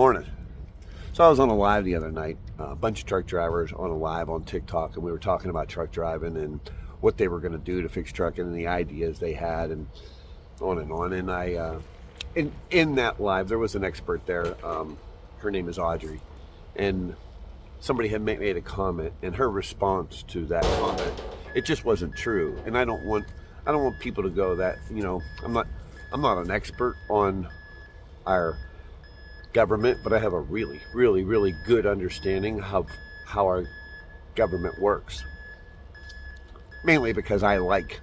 Morning. So I was on a live the other night, a bunch of truck drivers on a live on TikTok, and we were talking about truck driving and what they were going to do to fix trucking and the ideas they had and on and on. And in that live, there was an expert there. Her name is Audrey, and somebody had made a comment, and her response to that comment, it just wasn't true. And I don't want people to go that, I'm not an expert on our government, but I have a really, really, really good understanding of how our government works. Mainly because I like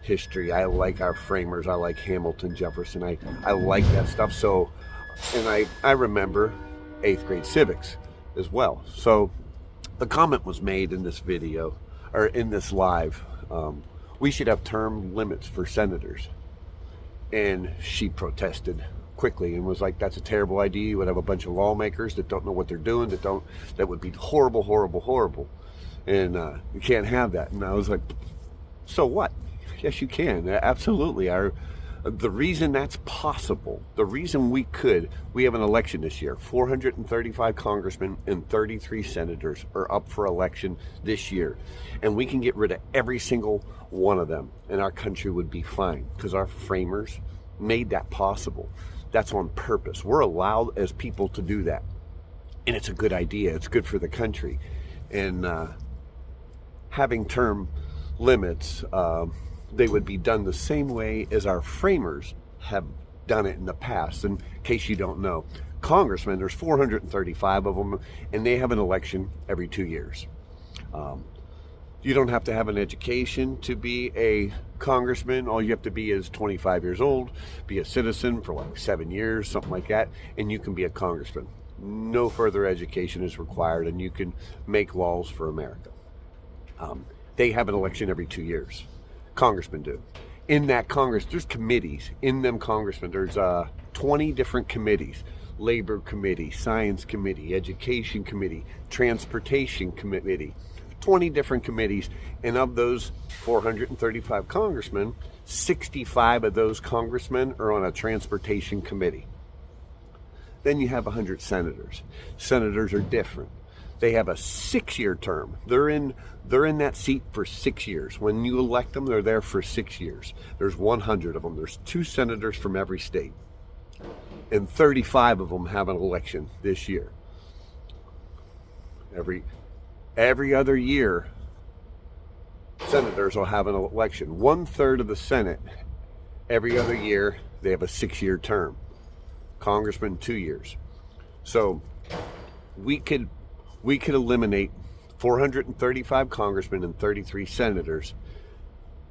history, I like our framers, I like Hamilton, Jefferson, I like that stuff. So, and I remember 8th grade civics as well. So the comment was made in this video, or in this live, we should have term limits for senators. And she protested quickly and was like, that's a terrible idea. You would have a bunch of lawmakers that don't know what they're doing, that would be horrible, horrible, horrible. And you can't have that. And I was like, so what? Yes, you can. Absolutely. The reason that's possible, the reason we have an election this year. 435 congressmen and 33 senators are up for election this year. And we can get rid of every single one of them, and our country would be fine, because our framers made that possible. That's on purpose. We're allowed as people to do that. And it's a good idea. It's good for the country. And having term limits, they would be done the same way as our framers have done it in the past. In case you don't know, congressmen, there's 435 of them, and they have an election every 2 years. You don't have to have an education to be a congressman. All you have to be is 25 years old, be a citizen for like 7 years, something like that, and you can be a congressman. No further education is required, and you can make laws for America. They have an election every 2 years. Congressmen do. In that Congress, there's committees. In them congressmen, there's 20 different committees. Labor Committee, Science Committee, Education Committee, Transportation Committee. 20 different committees, and of those 435 congressmen, 65 of those congressmen are on a transportation committee. Then you have 100 senators. Senators are different. They have a 6-year term. They're in that seat for 6 years. When you elect them, they're there for 6 years. There's 100 of them. There's 2 senators from every state, and 35 of them have an election this year. Every other year, senators will have an election. 1/3 of the Senate, every other year, they have a 6-year term. Congressmen, 2 years. So we could eliminate 435 congressmen and 33 senators,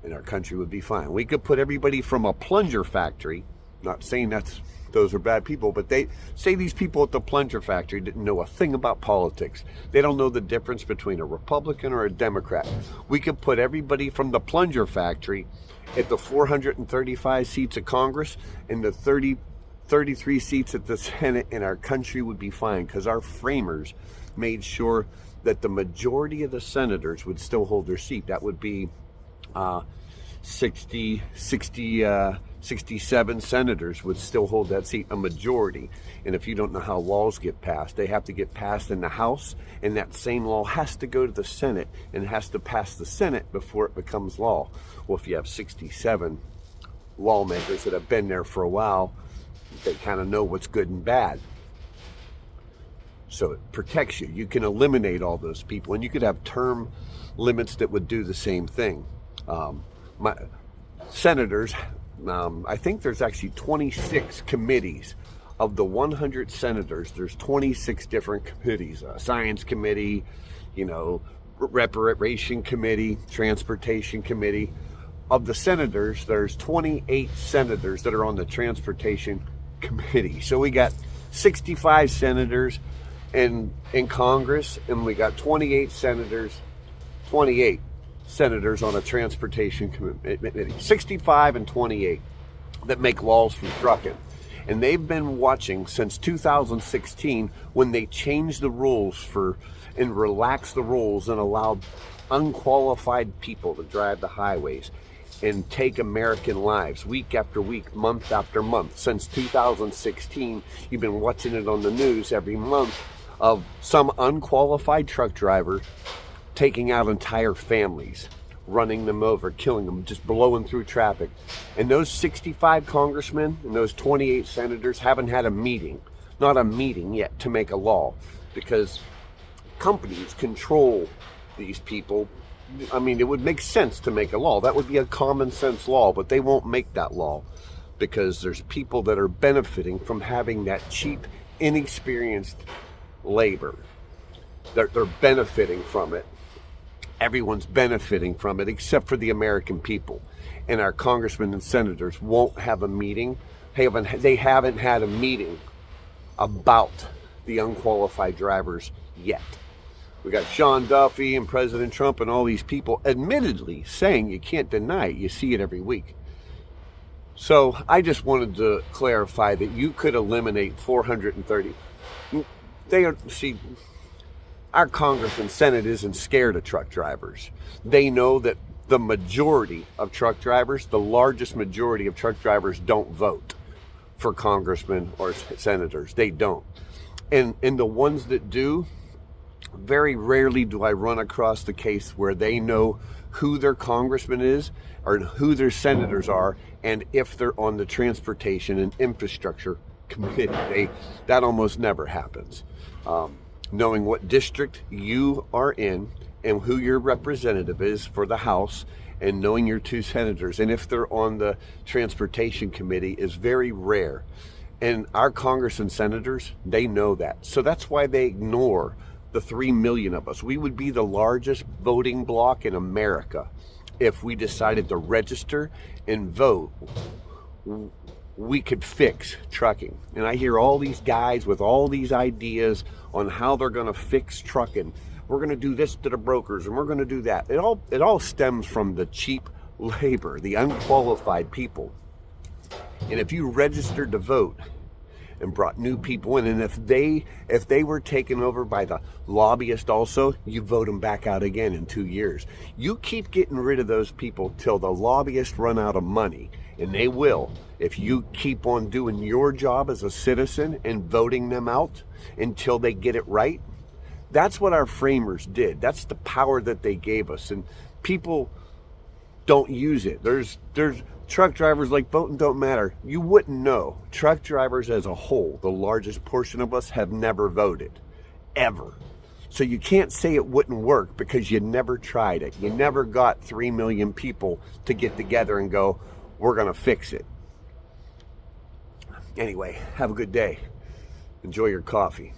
and our country would be fine. We could put everybody from a plunger factory, not saying those are bad people, but they say these people at the plunger factory didn't know a thing about politics. They don't know the difference between a Republican or a Democrat. We could put everybody from the plunger factory at the 435 seats of Congress and the 33 seats at the Senate, and our country would be fine, because our framers made sure that the majority of the senators would still hold their seat. That would be 67 senators would still hold that seat, a majority. And if you don't know how laws get passed, they have to get passed in the House, and that same law has to go to the Senate and has to pass the Senate before it becomes law. Well, if you have 67 lawmakers that have been there for a while, they kind of know what's good and bad. So it protects you. You can eliminate all those people, and you could have term limits that would do the same thing. Senators, I think there's actually 26 committees. Of the 100 senators, there's 26 different committees. Science Committee, Reparation Committee, Transportation Committee. Of the senators, there's 28 senators that are on the Transportation Committee. So we got 65 senators in Congress, and we got 28 senators on a Transportation Committee. 65 and 28 that make laws for trucking. And they've been watching since 2016, when they changed the rules and relaxed the rules and allowed unqualified people to drive the highways. and take American lives week after week, month after month. Since 2016, you've been watching it on the news every month of some unqualified truck driver taking out entire families, running them over, killing them, just blowing through traffic. And those 65 congressmen and those 28 senators haven't had a meeting, not a meeting yet, to make a law, because companies control these people. I mean, it would make sense to make a law. That would be a common sense law, but they won't make that law because there's people that are benefiting from having that cheap, inexperienced labor. They're benefiting from it. Everyone's benefiting from it except for the American people. And our congressmen and senators won't have a meeting. They haven't had a meeting about the unqualified drivers yet. We got Sean Duffy and President Trump and all these people admittedly saying, you can't deny it. You see it every week. So I just wanted to clarify that you could eliminate 430. Our Congress and Senate isn't scared of truck drivers. They know that the majority of truck drivers, the largest majority of truck drivers, don't vote for congressmen or senators. They don't. And the ones that do, very rarely do I run across the case where they know who their congressman is or who their senators are, and if they're on the Transportation and Infrastructure Committee. That almost never happens. Knowing what district you are in and who your representative is for the House, and knowing your two senators, and if they're on the Transportation Committee, is very rare. And our Congress and senators, they know that. So that's why they ignore the 3 million of us. We would be the largest voting bloc in America if we decided to register and vote. We could fix trucking. And I hear all these guys with all these ideas on how they're going to fix trucking. We're going to do this to the brokers and we're going to do that. It all stems from the cheap labor, the unqualified people. And if you registered to vote and brought new people in, and if they were taken over by the lobbyist also, you vote them back out again in 2 years. You keep getting rid of those people till the lobbyists run out of money, and they will if you keep on doing your job as a citizen and voting them out until they get it right. That's what our framers did. That's the power that they gave us, and people don't use it. There's truck drivers like voting don't matter. You wouldn't know. Truck drivers as a whole, the largest portion of us, have never voted, ever. So you can't say it wouldn't work because you never tried it. You never got 3 million people to get together and go, we're going to fix it. Anyway, have a good day. Enjoy your coffee.